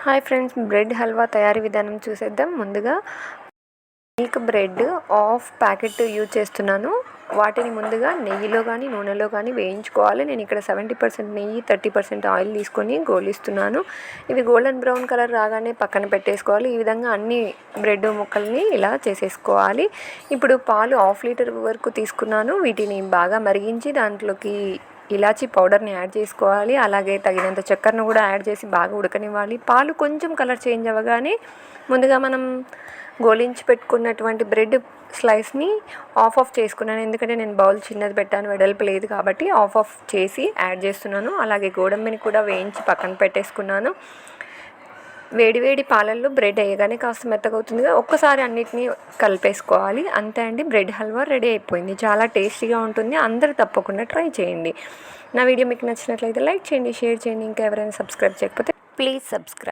Hi friends, bread halwa తయారీ విధానం చూసేద్దాం. ముందుగా milk bread half packet use చేస్తున్నాను. వాటిని ముందుగా నెయ్యిలో కానీ నూనెలో కానీ వేయించుకోవాలి. నేను ఇక్కడ 70% నెయ్యి 30% ఆయిల్ తీసుకొని గోలిస్తున్నాను. ఇవి గోల్డెన్ బ్రౌన్ కలర్ రాగానే పక్కన పెట్టేసుకోవాలి. ఈ విధంగా అన్ని బ్రెడ్ ముక్కల్ని ఇలా చేసేసుకోవాలి. ఇప్పుడు పాలు 1/2 లీటర్ వరకు తీసుకున్నాను. వీటిని బాగా మరిగించి దాంట్లోకి ఇలాచీ పౌడర్ని యాడ్ చేసుకోవాలి. అలాగే తగినంత చక్కెరను కూడా యాడ్ చేసి బాగా ఉడకనివ్వాలి. పాలు కొంచెం కలర్ చేంజ్ అవ్వగానే ముందుగా మనం గోలించి పెట్టుకున్నటువంటి బ్రెడ్ స్లైస్ని ఆఫ్ చేసుకున్నాను. ఎందుకంటే నేను బౌల్ చిన్నది పెట్టాను, వెడల్పు లేదు కాబట్టి ఆఫ్ చేసి యాడ్ చేస్తున్నాను. అలాగే గోడంబిని కూడా వేయించి పక్కన పెట్టేసుకున్నాను. వేడివేడి పాలల్లో బ్రెడ్ వేయగానే కాస్త మెత్తగా అవుతుందిగా, ఒక్కసారి అన్నిటినీ కలిపేసుకోవాలి. అంతే అండి, బ్రెడ్ హల్వా రెడీ అయిపోయింది. చాలా టేస్టీగా ఉంటుంది. అందరూ తప్పకుండా ట్రై చేయండి. నా వీడియో మీకు నచ్చినట్లయితే లైక్ చేయండి, షేర్ చేయండి. ఇంకా ఎవరైనా సబ్స్క్రైబ్ చేయకపోతే ప్లీజ్ సబ్స్క్రైబ్.